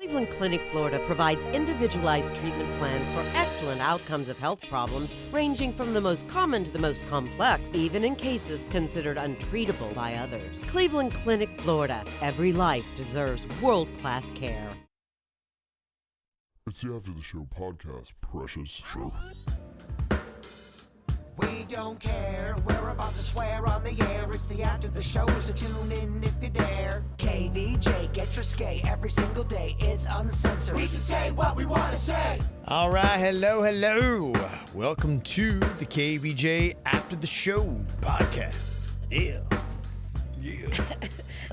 Cleveland Clinic, Florida provides individualized treatment plans for excellent outcomes of health problems ranging from the most common to the most complex, even in cases considered untreatable by others. Cleveland Clinic, Florida. Every life deserves world-class care. It's the After the Show podcast, precious. We don't care, we're about to swear on the air. It's the After the Show, so tune in if you dare. KVJ, get your skate every single day. It's uncensored. We can say what we want to say. All right, hello. Welcome to the KVJ After the Show podcast. Yeah.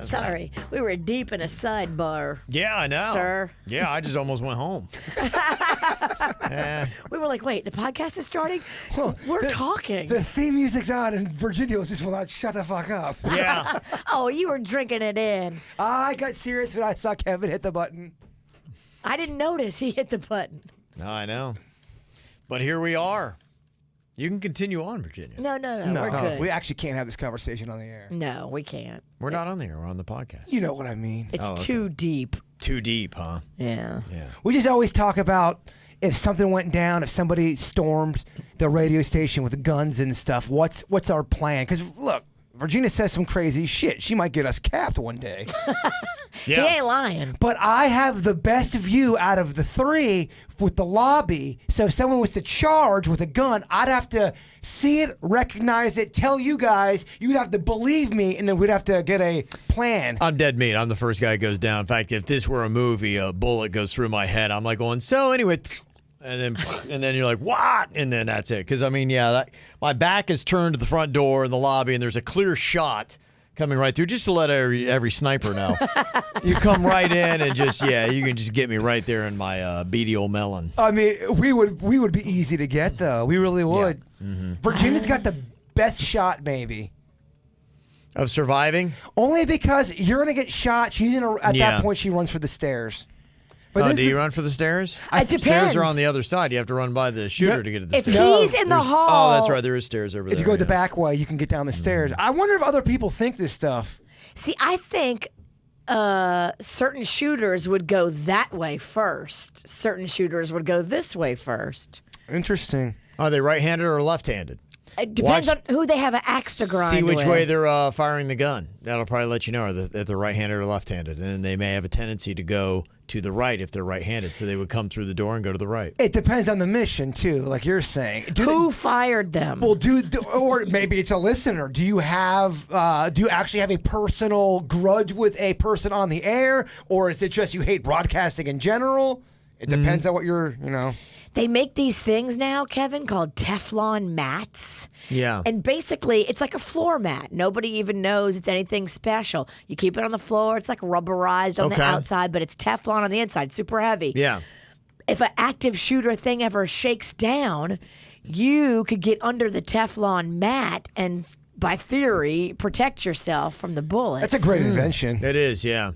Sorry, we were deep in a sidebar. Yeah, I know. Sir. Yeah, I just almost went home. We were like, wait, the podcast is starting? We're talking. The theme music's on, and Virginia just will not shut the fuck up. Yeah. Oh, you were drinking it in. I got serious when I saw Kevin hit the button. I didn't notice he hit the button. No, I know. But here we are. You can continue on, Virginia. No, we're good. We actually can't have this conversation on the air. No, we can't. We're not on the air. We're on the podcast. You know what I mean. It's too deep. Too deep, huh? Yeah. We just always talk about if something went down, if somebody stormed the radio station with guns and stuff, what's our plan? Because, look, Virginia says some crazy shit. She might get us capped one day. He ain't lying. But I have the best view out of the three with the lobby. So if someone was to charge with a gun, I'd have to see it, recognize it, tell you guys. You'd have to believe me, and then we'd have to get a plan. I'm dead meat. I'm the first guy who goes down. In fact, if this were a movie, a bullet goes through my head. I'm like going, so anyway, and then you're like, what? And then that's it. Because, I mean, my back is turned to the front door in the lobby, and there's a clear shot coming right through, just to let every sniper know. You come right in and you can just get me right there in my beady old melon. I mean, we would be easy to get, though. We really would. Yeah. Mm-hmm. Virginia's got the best shot, maybe. Of surviving? Only because you're going to get shot. At Yeah. that point, she runs for the stairs. But Do you run for the stairs? It depends. Stairs are on the other side. You have to run by the shooter to get to the If stairs. he's in the hall. Oh, that's right. There is stairs over there. If you go the back way, you can get down the stairs. I wonder if other people think this stuff. See, I think certain shooters would go that way first. Certain shooters would go this way first. Interesting. Are they right-handed or left-handed? It depends on who they have an axe to grind See which with. way they're firing the gun. That'll probably let you know if they're right-handed or left-handed. And then they may have a tendency to go to the right if they're right-handed. So they would come through the door and go to the right. It depends on the mission, too, like you're saying. Who fired them? Well, or maybe it's a listener. Do you actually have a personal grudge with a person on the air? Or is it just you hate broadcasting in general? It depends on what They make these things now, Kevin, called Teflon mats. Yeah. And basically, it's like a floor mat. Nobody even knows it's anything special. You keep it on the floor. It's like rubberized on the outside, but it's Teflon on the inside, super heavy. Yeah. If an active shooter thing ever shakes down, you could get under the Teflon mat and, by theory, protect yourself from the bullets. That's a great invention. It is, yeah.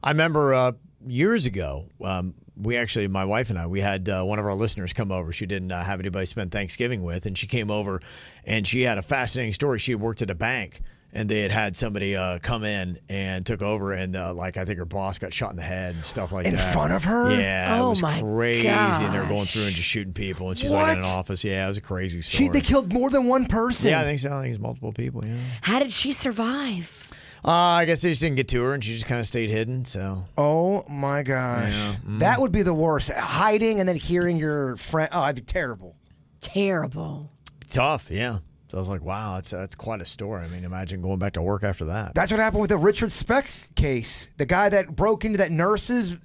I remember years ago, my wife and I, we had one of our listeners come over. She didn't have anybody spend Thanksgiving with, and she came over, and she had a fascinating story. She had worked at a bank, and they had somebody come in and took over, and I think her boss got shot in the head and stuff like that. In front of her? Yeah, it was crazy, and they were going gosh. through and just shooting people, and she's like in an office. Yeah, it was a crazy story. They killed more than one person. Yeah, I think so. I think it's multiple people, yeah. How did she survive? I guess they just didn't get to her, and she just kind of stayed hidden. So. Oh my gosh, that would be the worst. Hiding and then hearing your friend. Oh, that'd be terrible. Terrible. Tough, yeah. So I was like, wow, that's quite a story. I mean, imagine going back to work after that. That's what happened with the Richard Speck case. The guy that broke into that nurse's,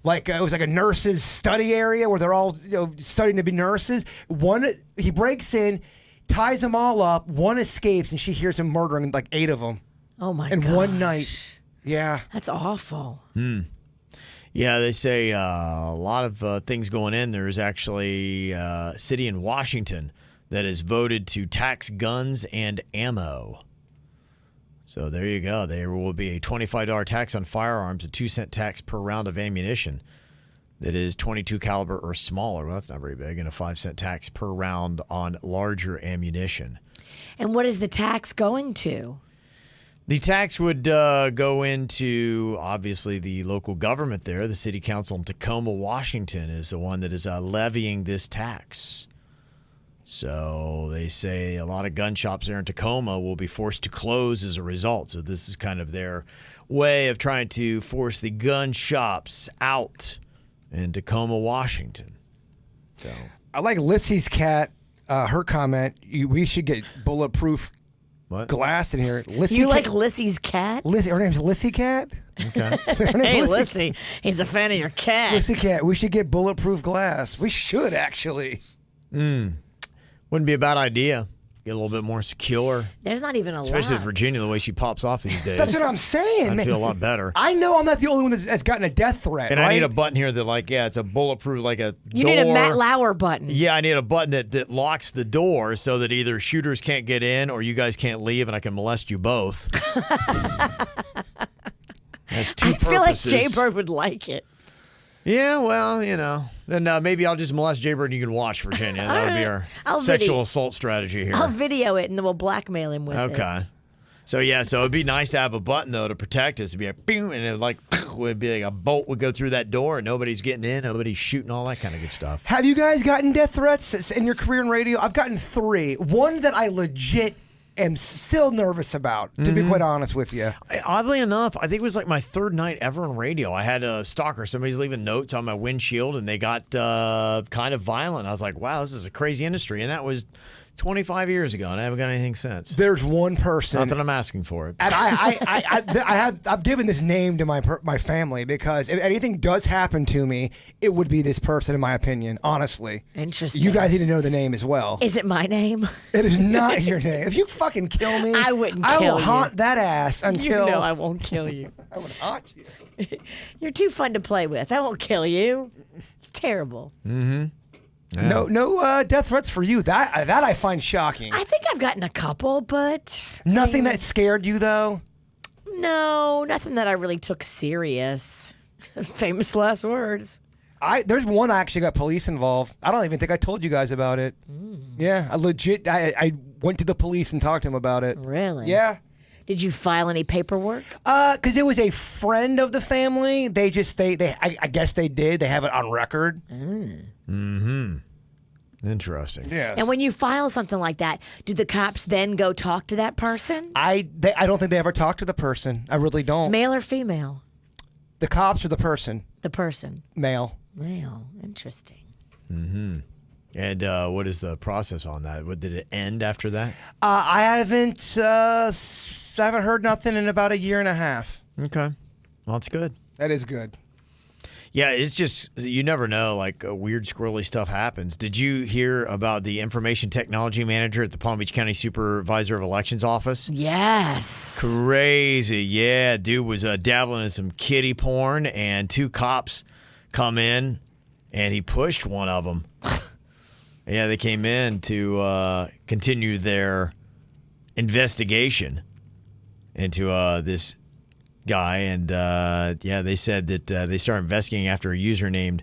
it was like a nurse's study area where they're all studying to be nurses. He breaks in, ties them all up. One escapes, and she hears him murdering 8 of them. Oh, my in gosh. one night. Yeah. That's awful. Yeah, they say a lot of things going in. There's actually a city in Washington that has voted to tax guns and ammo. So there you go. There will be a $25 tax on firearms, a 2-cent tax per round of ammunition that is .22 caliber or smaller. Well, that's not very big. And a 5-cent tax per round on larger ammunition. And what is the tax going to? The tax would go into, obviously, the local government there. The city council in Tacoma, Washington is the one that is levying this tax. So they say a lot of gun shops there in Tacoma will be forced to close as a result. So this is kind of their way of trying to force the gun shops out in Tacoma, Washington. So I like Lissy's cat, her comment, we should get bulletproof what? glass in here. Lissy You like Lissy's cat? Lissy, her name's Lissy Cat? Okay. Her name's Hey, Lissy, he's a fan of your cat. Lissy Cat, we should get bulletproof glass. We should, actually. Wouldn't be a bad idea. Get a little bit more secure. There's not even a Especially lot. Virginia, the way she pops off these days. That's what I'm saying, I man. feel a lot better. I know I'm not the only one that's gotten a death threat, And right? I need a button here that, like, it's a bulletproof, like a You door. need a Matt Lauer button. Yeah, I need a button that locks the door so that either shooters can't get in or you guys can't leave and I can molest you both. That's two I feel like purposes. Jay Bird would like it. Yeah, well, then maybe I'll just molest Jay Bird and you can watch Virginia. That'll be our I'll sexual video- assault strategy here. I'll video it and then we'll blackmail him with it. Okay. So it'd be nice to have a button though to protect us. It'd be like, bing, and it would be like a bolt would go through that door, and nobody's getting in, nobody's shooting, all that kind of good stuff. Have you guys gotten death threats in your career in radio? I've gotten 3. One that I legit am still nervous about, to be quite honest with you. Oddly enough, I think it was like my 3rd night ever on radio. I had a stalker. Somebody's leaving notes on my windshield, and they got kind of violent. I was like, wow, this is a crazy industry, and that was 25 years ago, and I haven't got anything since. There's one person. Not that I'm asking for it. And I've given this name to my family because if anything does happen to me, it would be this person, in my opinion. Honestly, Interesting. you guys need to know the name as well. Is it my name? It is not your name. If you fucking kill me, I wouldn't I kill will you. haunt that ass until You know I won't kill you. I would haunt you. You're too fun to play with. I won't kill you. It's terrible. Yeah. No death threats for you. That I find shocking. I think I've gotten a couple, but Nothing that scared you though. no, nothing that I really took serious. Famous last words. There's one I actually got police involved. I don't even think I told you guys about it. Yeah, I went to the police and talked to him about it. Really? Yeah. Did you file any paperwork? Because it was a friend of the family. I guess they did. They have it on record. Interesting. Yes. And when you file something like that, do the cops then go talk to that person? I don't think they ever talked to the person. I really don't. Male or female? The cops or the person? The person. Male. Male. Interesting. And what is the process on that? Did it end after that? I haven't heard nothing in about a year and a half. Okay. Well, that's good. That is good. Yeah, it's just, you never know, like weird, squirrely stuff happens. Did you hear about the information technology manager at the Palm Beach County Supervisor of Elections office? Yes. Crazy. Yeah, dude was dabbling in some kiddie porn, and 2 cops come in, and he pushed one of them. Yeah, they came in to continue their investigation into this guy, and they said that they started investigating after a user named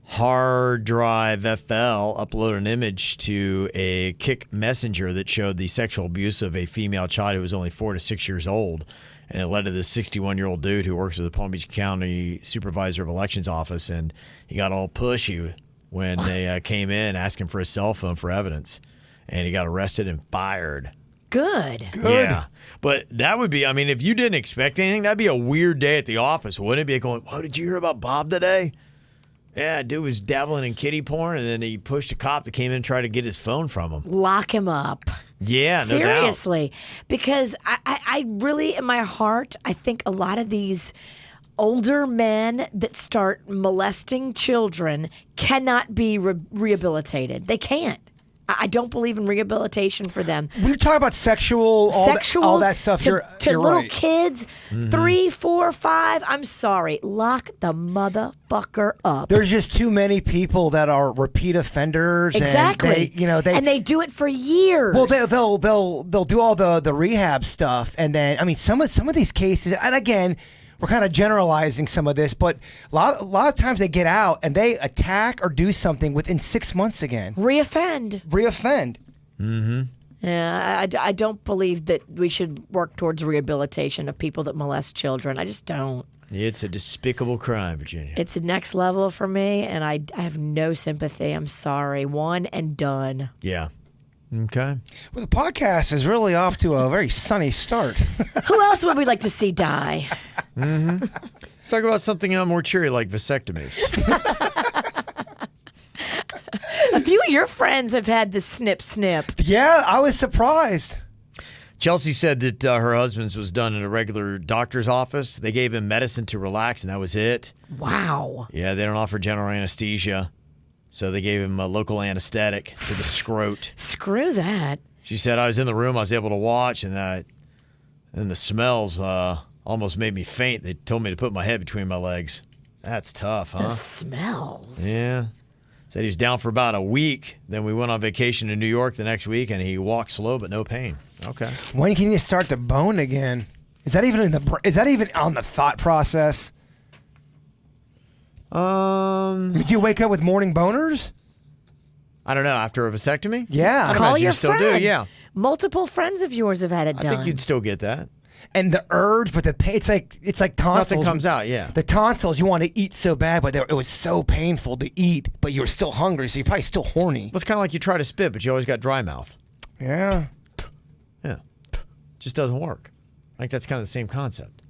Hard Drive FL uploaded an image to a Kik messenger that showed the sexual abuse of a female child who was only 4 to 6 years old, and it led to this 61-year-old dude who works at the Palm Beach County Supervisor of Elections office, and he got all pushy when they came in asking for his cell phone for evidence, and he got arrested and fired. Good. Yeah. But that would be, I mean, if you didn't expect anything, that'd be a weird day at the office, wouldn't it? Be going, oh, did you hear about Bob today? Yeah, dude was dabbling in kiddie porn, and then he pushed a cop that came in and tried to get his phone from him. Lock him up. Yeah, no doubt. Seriously. Because I really, in my heart, I think a lot of these older men that start molesting children cannot be rehabilitated. They can't. I don't believe in rehabilitation for them. When you talk about sexual, all that stuff, to you're little right. kids, 3, 4, 5. I'm sorry, lock the motherfucker up. There's just too many people that are repeat offenders. Exactly. And they do it for years. Well, they'll do all the rehab stuff, and then I mean some of these cases, and again, we're kind of generalizing some of this, but a lot of times they get out and they attack or do something within 6 months again. Reoffend. Reoffend. And Yeah, I don't believe that we should work towards rehabilitation of people that molest children. I just don't. It's a despicable crime, Virginia. It's the next level for me, and I have no sympathy. I'm sorry. One and done. Yeah. Okay. Well, the podcast is really off to a very sunny start. Who else would we like to see die? Let's talk about something more cheery like vasectomies. A few of your friends have had the snip. Yeah, I was surprised. Chelsea said that her husband's was done in a regular doctor's office. They gave him medicine to relax, and that was it. Wow. Yeah, they don't offer general anesthesia, so they gave him a local anesthetic for the scrot. Screw that. She said, I was in the room, I was able to watch, and the smells almost made me faint. They told me to put my head between my legs. That's tough, huh? The smells. Yeah. Said he was down for about a week. Then we went on vacation to New York the next week, and he walked slow but no pain. Okay. When can you start to bone again? Is that even on the thought process? Did you wake up with morning boners? I don't know. After a vasectomy? Yeah. I'd Call imagine your you still friend. do. Yeah. Multiple friends of yours have had it I done. think you'd still get that. And the urge, but the pain, it's like tonsils. Nothing comes out. Yeah. The tonsils, you want to eat so bad, but it was so painful to eat, but you were still hungry, so you're probably still horny. Well, it's kind of like you try to spit, but you always got dry mouth. Yeah. Yeah. Just doesn't work. I think that's kind of the same concept.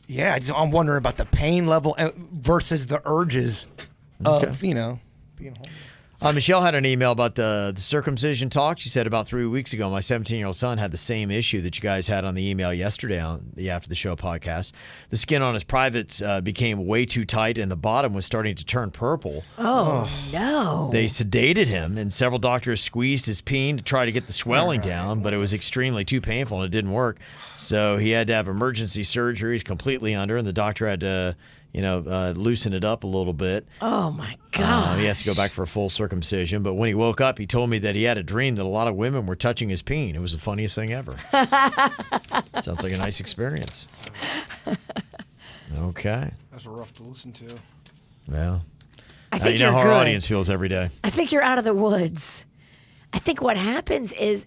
Yeah, I'm wondering about the pain level versus the urges of, being horny. Michelle had an email about the circumcision talk. She said about 3 weeks ago, my 17-year-old son had the same issue that you guys had on the email yesterday on the After the Show podcast. The skin on his privates became way too tight, and the bottom was starting to turn purple. Oh, no. They sedated him, and several doctors squeezed his peen to try to get the swelling down, but it was extremely too painful, and it didn't work. So he had to have emergency surgery. He's completely under, and the doctor had to loosen it up a little bit. Oh, my God. He has to go back for a full circumcision. But when he woke up, he told me that he had a dream that a lot of women were touching his peen. It was the funniest thing ever. Sounds like a nice experience. Okay. That's rough to listen to. Well, I think you know you're how good. our audience feels every day. I think you're out of the woods. I think what happens is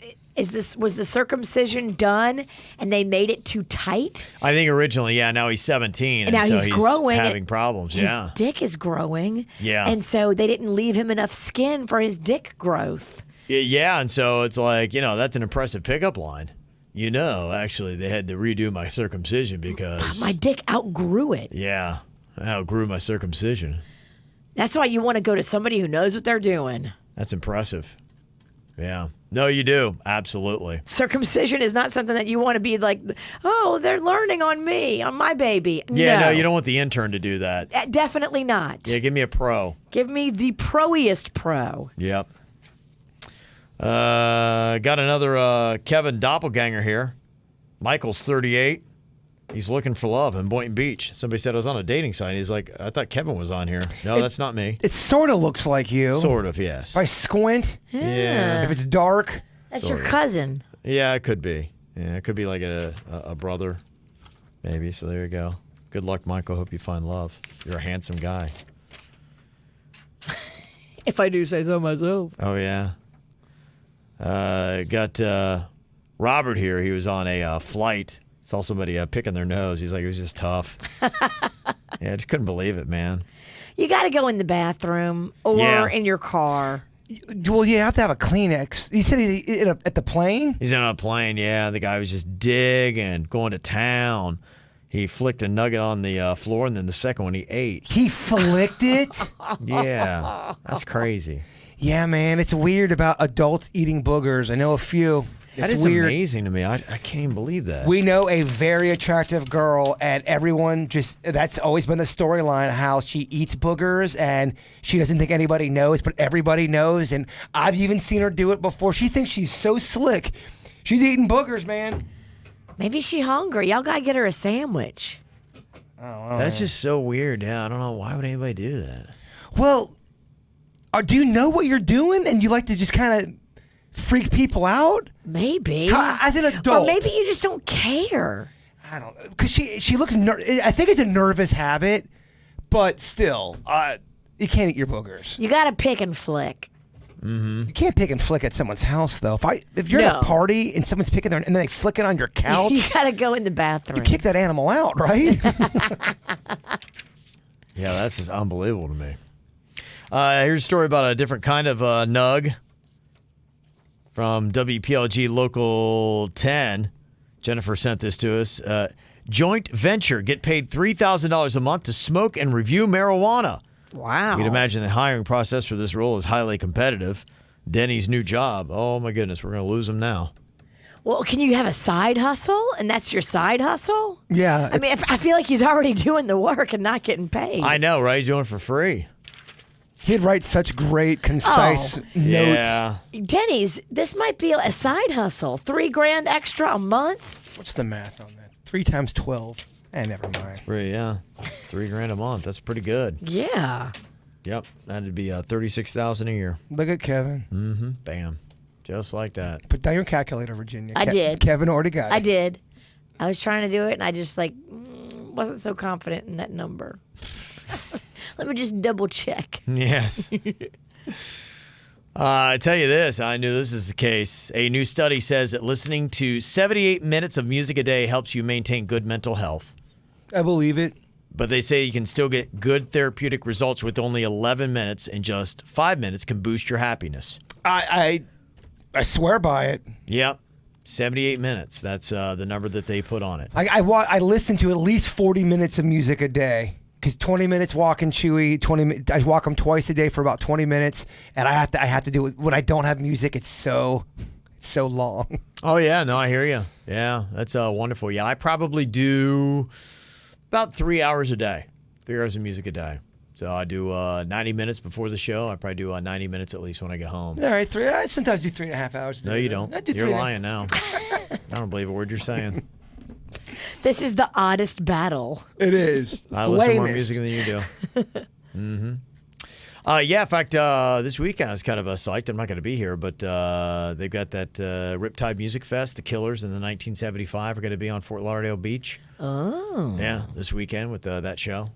was the circumcision done and they made it too tight? I think originally, yeah. Now he's 17, And now so he's growing. having problems. His Yeah. dick is growing. Yeah. And so they didn't leave him enough skin for his dick growth. Yeah, and so it's like, that's an impressive pickup line. Actually, they had to redo my circumcision because My dick outgrew it. yeah, I outgrew my circumcision. That's why you want to go to somebody who knows what they're doing. That's impressive. Yeah. No, you do. Absolutely. Circumcision is not something that you want to be like, oh, they're learning on me, on my baby. Yeah, no, you don't want the intern to do that. Definitely not. Yeah, give me a pro. Give me the proiest pro. Yep. Got another Kevin doppelganger here. Michael's 38. He's looking for love in Boynton Beach. Somebody said I was on a dating site. He's like, I thought Kevin was on here. No, that's not me. It sort of looks like you. Sort of, yes. If I squint, Yeah. if it's dark. That's Sort your of. cousin. Yeah, it could be. Yeah, it could be like a brother, maybe. So there you go. Good luck, Michael. Hope you find love. You're a handsome guy. If I do say so myself. Oh, yeah. Got Robert here. He was on a flight. Saw somebody picking their nose. He's like, it was just tough. Yeah, I just couldn't believe it, man. You got to go in the bathroom or Yeah. in your car. Well, you have to have a Kleenex. You said at the plane? He's on a plane, yeah. The guy was just digging, going to town. He flicked a nugget on the floor, and then the second one he ate. He flicked it? Yeah, that's crazy. Yeah, man. It's weird about adults eating boogers. I know a few. That It's is weird. amazing to me. I can't even believe that. We know a very attractive girl, and everyone that's always been the storyline, how she eats boogers and she doesn't think anybody knows, but everybody knows. And I've even seen her do it before. She thinks she's so slick. She's eating boogers, man. Maybe she hungry. Y'all got to get her a sandwich. That's just so weird. Yeah, I don't know. Why would anybody do that? Well, do you know what you're doing and you like to just kind of freak people out? Maybe. As an adult. Or maybe you just don't care. I don't know. Because she looks, I think it's a nervous habit, but still, you can't eat your boogers. You got to pick and flick. You can't pick and flick at someone's house, though. If you're at No. a party and someone's picking and then they flick it on your couch, You gotta go in the bathroom. you kick that animal out, right? Yeah, that's just unbelievable to me. Here's a story about a different kind of nug from WPLG Local 10. Jennifer sent this to us. Joint venture, get paid $3,000 a month to smoke and review marijuana. Wow. You'd imagine the hiring process for this role is highly competitive. Denny's new job. Oh, my goodness, we're going to lose him now. Well, can you have a side hustle, and that's your side hustle? Yeah. I mean, I feel like he's already doing the work and not getting paid. I know, right? He's doing it for free. He'd write such great, concise notes. Yeah. Denny's, this might be a side hustle. $3,000 extra a month. What's the math on that? 3 times 12. Never mind. Free, yeah. $3,000 a month. That's pretty good. Yeah. Yep. That'd be $36,000 a year. Look at Kevin. Mm-hmm. Bam. Just like that. Put down your calculator, Virginia. I did. Kevin already got it. I did. I was trying to do it, and I just wasn't so confident in that number. Let me just double check. Yes. I tell you this, I knew this is the case. A new study says that listening to 78 minutes of music a day helps you maintain good mental health. I believe it. But they say you can still get good therapeutic results with only 11 minutes, and just 5 minutes can boost your happiness. I swear by it. Yep. 78 minutes. That's the number that they put on it. I listen to at least 40 minutes of music a day. Because 20 minutes walking Chewy, I walk them twice a day for about 20 minutes, and I have to do it when I don't have music. It's so long. Oh, yeah. No, I hear you. Yeah, that's wonderful. Yeah, I probably do about 3 hours a day, 3 hours of music a day. So I do 90 minutes before the show. I probably do 90 minutes at least when I get home. All right, I sometimes do 3.5 hours. No, you don't. I do You're 3.5. lying now. I don't believe a word you're saying. This is the oddest battle. It is. I listen to more Lamest. music than you do. Mm-hmm. Yeah, in fact, this weekend I was kind of psyched. I'm not going to be here, but they've got that Riptide Music Fest. The Killers in the 1975 are going to be on Fort Lauderdale Beach. Oh. Yeah, this weekend with that show.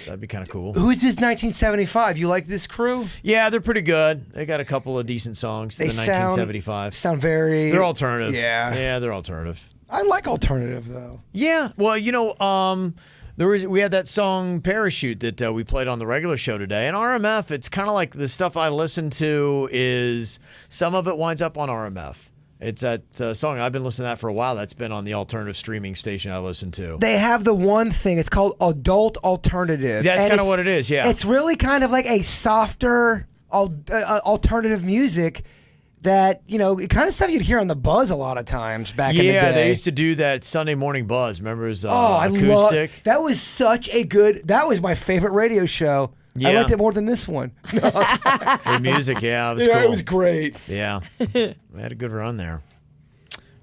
That'd be kind of cool. Who's this 1975? You like this crew? Yeah, they're pretty good. They got a couple of decent songs. They The 1975. sound very. They're alternative. Yeah. Yeah, they're alternative. I like alternative though. Yeah. Well, we had that song Parachute that we played on the regular show today. And RMF, it's kind of like the stuff I listen to is some of it winds up on RMF. It's that song. I've been listening to that for a while. That's been on the alternative streaming station I listen to. They have the one thing. It's called adult alternative. That's And kind of it's- what it is, yeah. It's really kind of like a softer alternative music that, it kind of stuff you'd hear on the Buzz a lot of times back in the day. Yeah, they used to do that Sunday morning buzz. Remember it was I love acoustic? that. Was such a good. That was my favorite radio show. I Yeah. liked it more than this one. The music, yeah, it was Yeah, cool. it was great. Yeah, we had a good run there.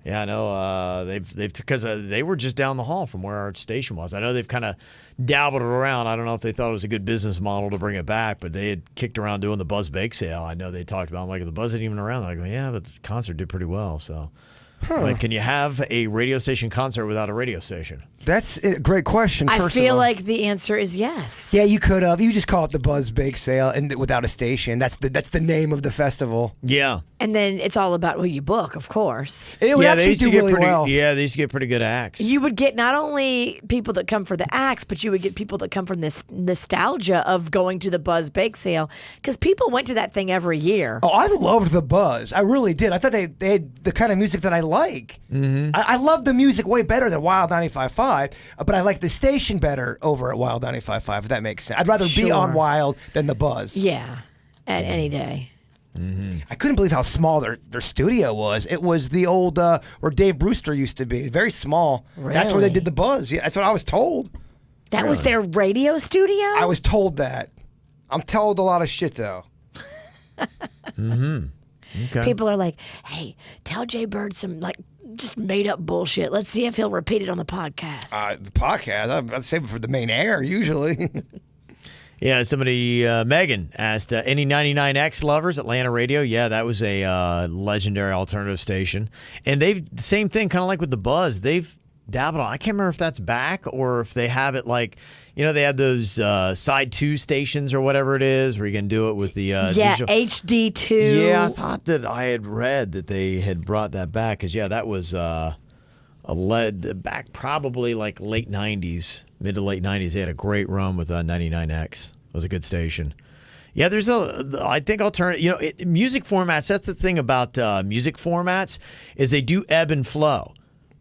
Yeah, I know. They've because they were just down the hall from where our station was. I know they've kind of dabbled it around. I don't know if they thought it was a good business model to bring it back, but they had kicked around doing the Buzz Bake Sale. I know they talked about. I'm like, the Buzz isn't even around. I go, yeah, but the concert did pretty well. So, like, can you have a radio station concert without a radio station? That's a great question. I First of feel all. like the answer is yes. Yeah, you could have. You just call it the Buzz Bake Sale, and without a station. That's the name of the festival. Yeah. And then it's all about who you book, of course. It would Yeah, actually do really well. Yeah, they used to get pretty good acts. You would get not only people that come for the acts, but you would get people that come from this nostalgia of going to the Buzz Bake Sale, because people went to that thing every year. Oh, I loved the Buzz. I really did. I thought they had the kind of music that I like. Mm-hmm. I love the music way better than Wild 95.5, but I like the station better over at Wild 95.5, if that makes sense. I'd rather be Sure. on Wild than the Buzz. Yeah, at any day. I couldn't believe how small their studio was. It was the old where Dave Brewster used to be. Very small. That's where they Really? did the Buzz. Yeah, that's what I was told. That was their radio studio? I was told that. I'm told a lot of shit though. Okay. People are like, hey, tell Jay Bird some just made up bullshit. Let's see if he'll repeat it on the podcast. The podcast, I'd save it for the main air usually. Yeah, somebody, Megan asked, any 99X lovers, Atlanta radio? Yeah, that was a legendary alternative station. And same thing, kind of like with the Buzz, they've dabbled on. I can't remember if that's back or if they have it like, they had those side 2 stations or whatever it is where you can do it with the digital. HD2. Yeah, I thought that I had read that they had brought that back because, that was back probably like late 90s, mid to late 90s. They had a great run with 99X. It was a good station. Yeah, there's I think alternative, music formats, that's the thing about music formats is they do ebb and flow.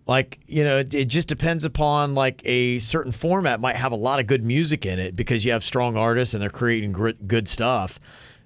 Like, it just depends upon like a certain format might have a lot of good music in it because you have strong artists and they're creating good stuff.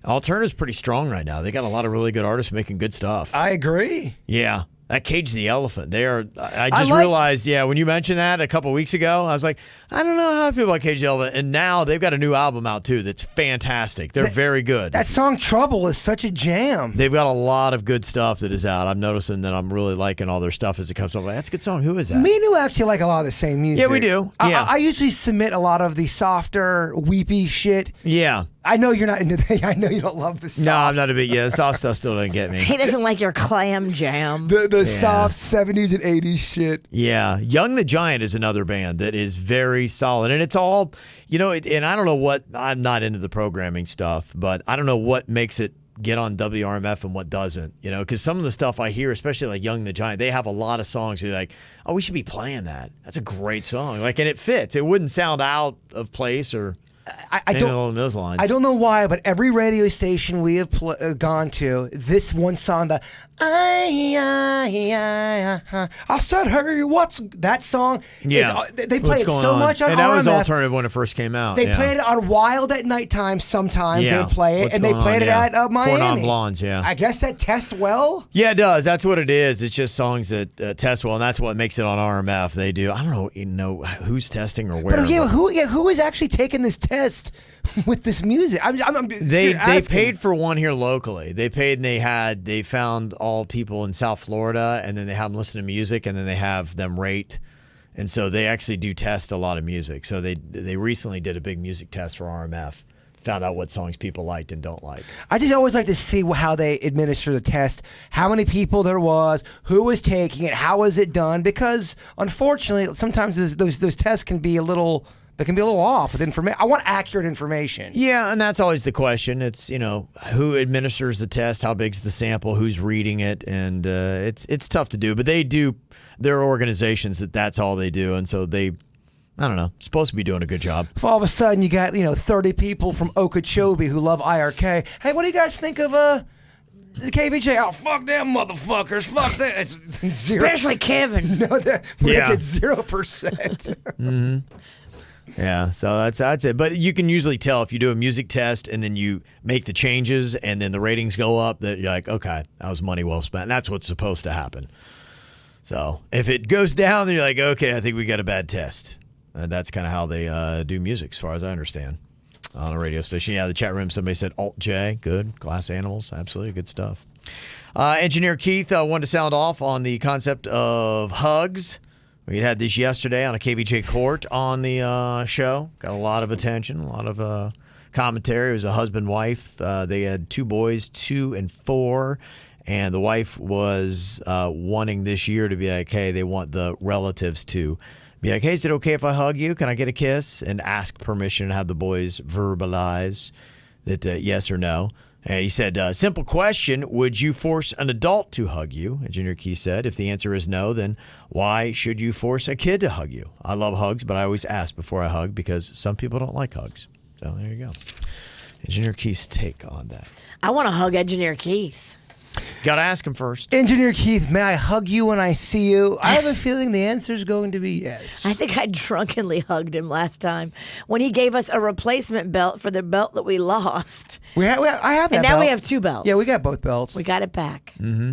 Alternative's pretty strong right now. They got a lot of really good artists making good stuff. I agree. Yeah. That Cage the Elephant. I just realized, when you mentioned that a couple weeks ago, I was like, I don't know how I feel about Cage the Elephant. And now they've got a new album out, too, that's fantastic. They're very good. That song, Trouble, is such a jam. They've got a lot of good stuff that is out. I'm noticing that I'm really liking all their stuff as it comes up. Like, that's a good song. Who is that? Me and you actually like a lot of the same music. Yeah, we do. Yeah. I usually submit a lot of the softer, weepy shit. Yeah. I know you're not into that. I know you don't love the soft. No, I'm not a big. The soft stuff still doesn't get me. He doesn't like your clam jam. The soft 70s and 80s shit. Yeah. Young the Giant is another band that is very solid. And it's all, and I don't know what, I'm not into the programming stuff, but I don't know what makes it get on WRMF and what doesn't, because some of the stuff I hear, especially like Young the Giant, they have a lot of songs that are like, oh, we should be playing that. That's a great song. Like, and it fits. It wouldn't sound out of place or anything along those lines. I don't know why, but every radio station we have gone to, this one song, I said, hey, what's that song? Yeah. They play it so much on RMF. And that was alternative when it first came out. They played it on Wild at nighttime sometimes. Yeah. They play it. What's and they played it at Miami. Four Non-Blondes, yeah. I guess that tests well. Yeah, it does. That's what it is. It's just songs that test well, and that's what makes it on RMF. They do. I don't know who's testing or where. But who is actually taking this test with this music? They paid for one here locally. They paid and they found all people in South Florida, and then they have them listen to music, and then they have them rate. And so they actually do test a lot of music. So they recently did a big music test for RMF. Found out what songs people liked and don't like. I just always like to see how they administer the test, how many people there was, who was taking it, how was it done, because unfortunately sometimes those tests can be a little off with information. I want accurate information. Yeah, and that's always the question. It's, who administers the test, how big's the sample, who's reading it, and it's tough to do. But there are organizations that's all they do, and so they, I don't know, supposed to be doing a good job. If all of a sudden you got, 30 people from Okeechobee who love IRK. Hey, what do you guys think of the KVJ? Oh, fuck them motherfuckers. Fuck that. It's zero. Especially Kevin. No, we're going to get 0%. Yeah, so that's it. But you can usually tell if you do a music test and then you make the changes and then the ratings go up, that you're like, okay, that was money well spent. And that's what's supposed to happen. So if it goes down, then you're like, okay, I think we got a bad test. And that's kind of how they do music, as far as I understand, on a radio station. Yeah, the chat room, somebody said Alt J, good. Glass Animals, absolutely good stuff. Engineer Keith wanted to sound off on the concept of hugs. We had this yesterday on a KVJ court on the show. Got a lot of attention, a lot of commentary. It was a husband-wife. They had 2 boys, 2 and 4. And the wife was wanting this year to be like, hey, they want the relatives to be like, hey, is it okay if I hug you? Can I get a kiss? And ask permission to have the boys verbalize that yes or no. And he said, simple question, would you force an adult to hug you? Engineer Key said, if the answer is no, then why should you force a kid to hug you? I love hugs, but I always ask before I hug because some people don't like hugs. So there you go. Engineer Key's take on that. I want to hug Engineer Keith. Got to ask him first. Engineer Keith, may I hug you when I see you? I have a feeling the answer is going to be yes. I think I drunkenly hugged him last time when he gave us a replacement belt for the belt that we lost. I have that And now belt. we have 2 belts. Yeah, we got both belts. We got it back. Mm-hmm.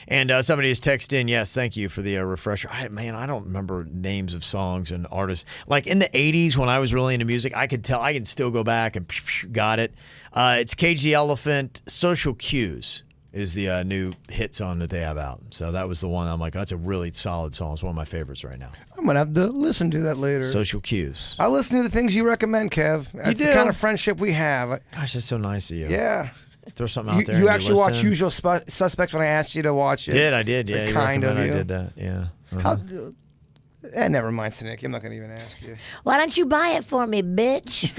And somebody has texted in, yes, thank you for the refresher. I don't remember names of songs and artists. Like in the 80s when I was really into music, I could tell, I can still go back and got it. It's Cage the Elephant, Social Cues is the new hit song that they have out. So that was the one I'm like, that's a really solid song. It's one of my favorites right now. I'm going to have to listen to that later. Social Cues. I listen to the things you recommend, Kev. That's the kind of friendship we have. Gosh, that's so nice of you. Yeah. Throw something out there. You actually listen. watch Usual Suspects when I asked you to watch it. I did. Yeah, kind of you. I did that. Yeah. Uh-huh. Never mind, Snicky. I'm not going to even ask you. Why don't you buy it for me, bitch?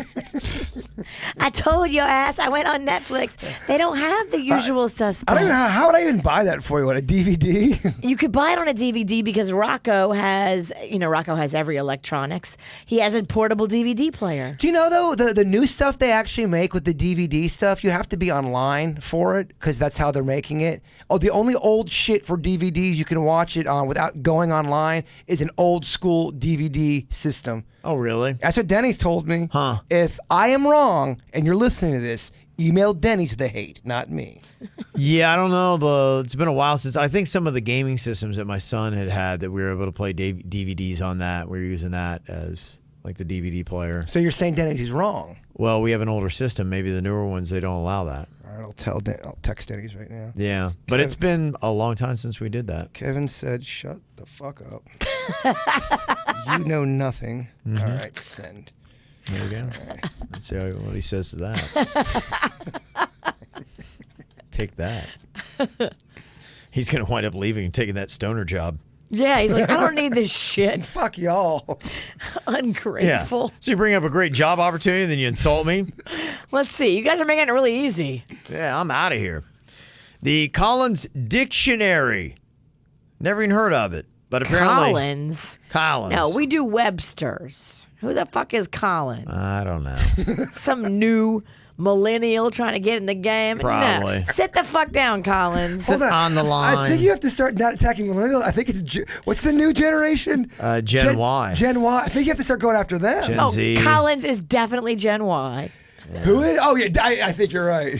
I told your ass I went on Netflix. They don't have the usual suspects. I don't even know how would I even buy that for you? What, a DVD? You could buy it on a DVD because Rocco has every electronics. He has a portable DVD player. Do you know, though, the new stuff they actually make with the DVD stuff, you have to be online for it because that's how they're making it. Oh, the only old shit for DVDs you can watch it on without going online is an old school DVD system. Oh, really? That's what Denny's told me. Huh. If I am wrong and you're listening to this, email Denny's the hate, not me. Yeah, I don't know. But it's been a while since I think some of the gaming systems that my son had that we were able to play DVDs on that. We were using that as like the DVD player. So you're saying Denny's is wrong? Well, we have an older system. Maybe the newer ones, they don't allow that. All right, I'll text Denny's right now. Yeah, but it's been a long time since we did that. Kevin said, shut the fuck up. You know nothing. All right, send. There you go. Let's see what he says to that. Pick that. He's going to wind up leaving and taking that stoner job. Yeah, he's like, I don't need this shit. Fuck y'all. Ungrateful. Yeah. So you bring up a great job opportunity, then you insult me? Let's see. You guys are making it really easy. Yeah, I'm out of here. The Collins Dictionary. Never even heard of it. But apparently. Collins. No, we do Webster's. Who the fuck is Collins? I don't know. Some new millennial trying to get in the game. Probably. No. Sit the fuck down, Collins. Hold on the line. I think you have to start not attacking millennials. I think it's what's the new generation? Gen Y. Gen Y. I think you have to start going after them. Gen Z. Collins is definitely Gen Y. Yeah. Who is? Oh yeah, I think you're right.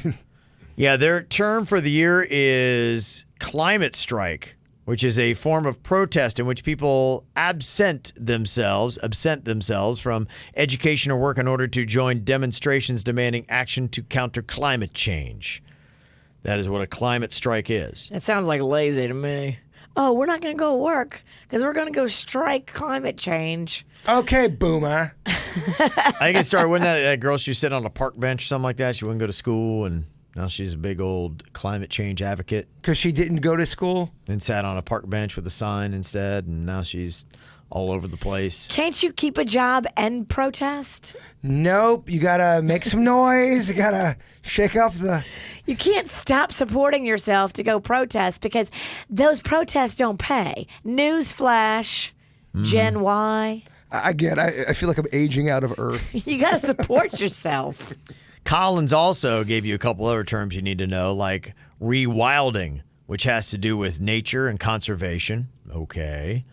Yeah, their term for the year is climate strike, which is a form of protest in which people absent themselves from education or work in order to join demonstrations demanding action to counter climate change. That is what a climate strike is. It sounds like lazy to me. Oh, we're not going to go work because we're going to go strike climate change. Okay, boomer. I think it started when that girl, she was sitting on a park bench or something like that. She wouldn't go to school, and now she's a big old climate change advocate. Because she didn't go to school? And sat on a park bench with a sign instead, and now she's all over the place. Can't you keep a job and protest? Nope. You got to make some noise. You got to shake off the... You can't stop supporting yourself to go protest because those protests don't pay. Newsflash, Gen Y. I get it. I feel like I'm aging out of Earth. You got to support yourself. Collins also gave you a couple other terms you need to know, like rewilding, which has to do with nature and conservation. Okay.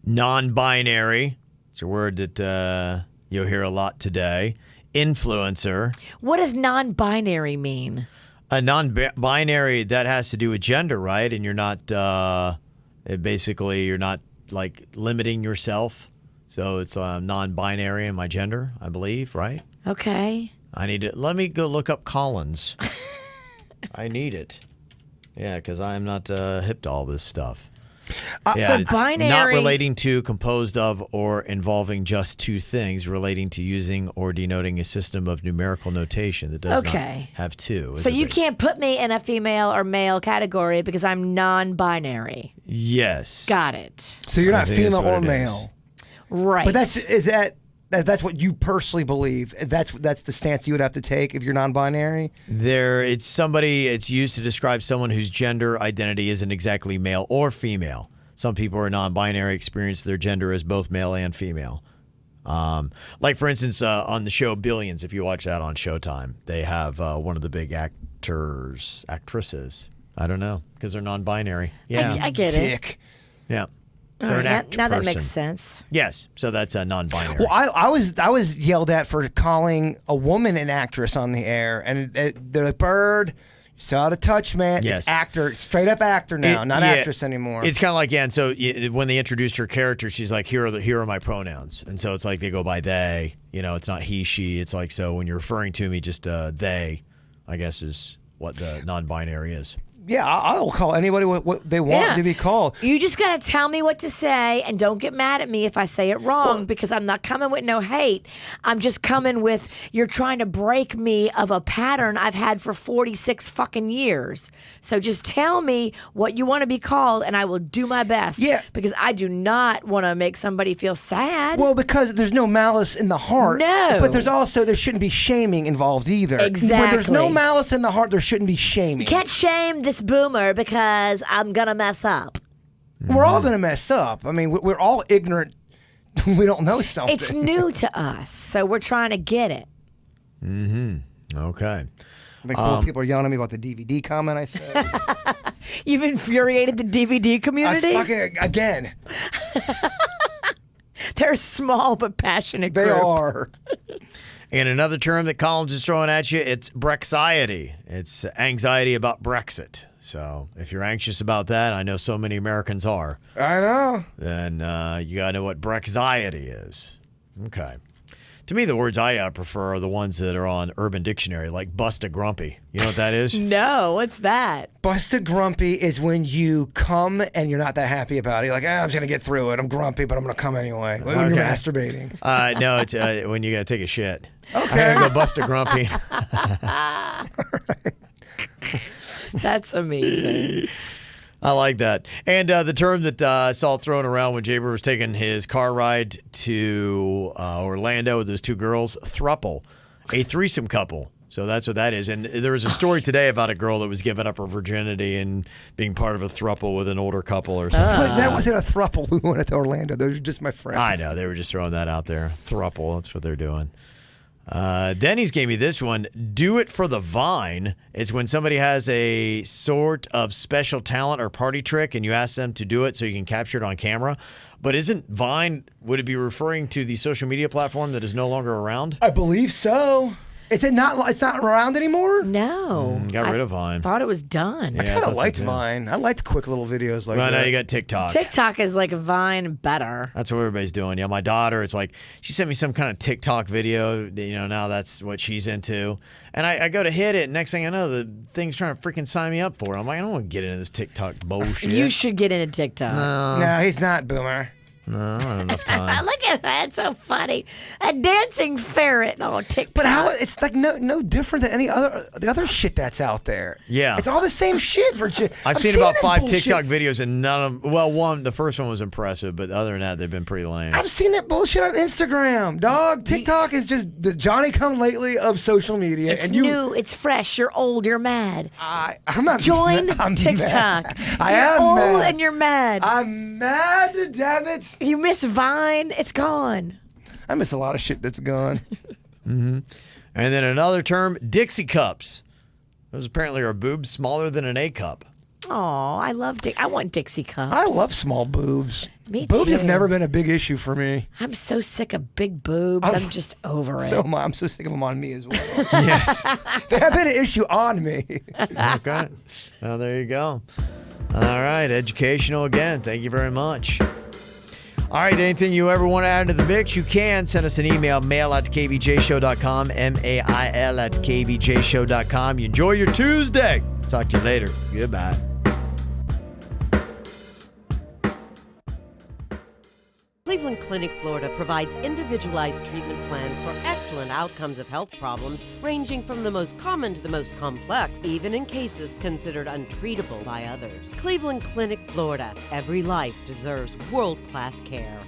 Non-binary. It's a word that you'll hear a lot today. Influencer. What does non-binary mean? A non-binary, that has to do with gender, right? And you're not, basically, you're not like limiting yourself. So it's non-binary in my gender, I believe, right? Okay. Let me go look up Collins. I need it. Yeah, because I'm not hip to all this stuff. So it's binary, not relating to, composed of, or involving just two things, relating to using or denoting a system of numerical notation that does not have two. So you can't put me in a female or male category because I'm non-binary. Yes. Got it. So you're not female or male. Right. But that's what you personally believe. That's the stance you would have to take if you're non-binary. It's used to describe someone whose gender identity isn't exactly male or female. Some people are non-binary, experience their gender as both male and female. Like for instance, on the show Billions, if you watch that on Showtime, they have one of the big actresses. I don't know, because they're non-binary. Yeah, I get it. Yeah. Now that makes sense. Yes, so that's a non-binary. Well, I was yelled at for calling a woman an actress on the air, and they're like, "Bird, you saw out of touch, man." Yes. It's actor, straight up actor now, not actress anymore. It's kind of like and so when they introduced her character, she's like, "Here are my pronouns," and so it's like they go by they. It's not he, she. It's like so when you're referring to me, just they, I guess is what the non-binary is. Yeah, I'll call anybody what they want to be called. You just got to tell me what to say and don't get mad at me if I say it wrong because I'm not coming with no hate. I'm just coming with you're trying to break me of a pattern I've had for 46 fucking years. So just tell me what you want to be called and I will do my best. Yeah. Because I do not want to make somebody feel sad. Well, because there's no malice in the heart. No. But there shouldn't be shaming involved either. Exactly. Where there's no malice in the heart, there shouldn't be shaming. You can't shame this boomer because I'm going to mess up. We're all going to mess up. I mean, we're all ignorant. We don't know something. It's new to us, so we're trying to get it. Okay. Like people are yelling at me about the DVD comment I said. You've infuriated the DVD community? Again. They're small but passionate They group. are. And another term that Collins is throwing at you, it's Brexiety. It's anxiety about Brexit. So if you're anxious about that, I know so many Americans are, I know. then you got to know what Brexiety is. Okay. To me, the words I prefer are the ones that are on Urban Dictionary, like Busta Grumpy. You know what that is? No, what's that? Busted grumpy is when you come and you're not that happy about it. You're like, I'm just going to get through it. I'm grumpy, but I'm going to come anyway. When you're masturbating. No, it's when you got to take a shit. Okay. I gotta go Busta Grumpy. That's amazing. I like that. And the term that I saw thrown around when Jaber was taking his car ride to Orlando with his two girls, throuple, a threesome couple. So that's what that is. And there was a story today about a girl that was giving up her virginity and being part of a throuple with an older couple or something. But that wasn't a throuple who went to Orlando. Those are just my friends. I know. They were just throwing that out there. Throuple. That's what they're doing. Denny's gave me this one. Do it for the Vine. It's when somebody has a sort of special talent or party trick and you ask them to do it so you can capture it on camera. But isn't Vine, would it be referring to the social media platform that is no longer around? I believe so. Is it not? It's not around anymore. No. Got rid of Vine. Thought it was done. I kind of liked Vine. I liked quick little videos like Well, that. now you got TikTok. TikTok is like Vine better. That's what everybody's doing. Yeah, my daughter, it's like she sent me some kind of TikTok video. You know, now that's what she's into. And I go to hit it, and next thing I know, the thing's trying to freaking sign me up for it. I'm like, I don't want to get into this TikTok bullshit. You should get into TikTok. No, he's not, Boomer. No, I don't have enough time. Look at that. It's so funny. A dancing ferret on TikTok. But how? It's like no different than the other shit that's out there. Yeah. It's all the same shit. I've seen about 5 TikTok videos, and none of them, well, the first one was impressive, but other than that, they've been pretty lame. I've seen that bullshit on Instagram, dog. TikTok is just the Johnny-come-lately of social media. It's and new. It's fresh. You're old. You're mad. I'm not. Join I'm TikTok. Mad. I You're am old mad. and you're mad. I'm mad. Damn it. You miss Vine. It's gone. I miss a lot of shit that's gone. And then another term, Dixie cups. Those apparently are boobs smaller than an A cup. Oh, I love I want Dixie cups. I love small boobs. Me Boobs too. have never been a big issue for me. I'm so sick of big boobs. I'm just over it. So I'm so sick of them on me as well. Yes. They have been an issue on me. Okay. Well, there you go. All right. Educational again. Thank you very much. All right, anything you ever want to add to the mix, you can send us an email, mail@kvjshow.com, mail@kvjshow.com. You enjoy your Tuesday. Talk to you later. Goodbye. Cleveland Clinic, Florida provides individualized treatment plans for excellent outcomes of health problems ranging from the most common to the most complex, even in cases considered untreatable by others. Cleveland Clinic, Florida. Every life deserves world-class care.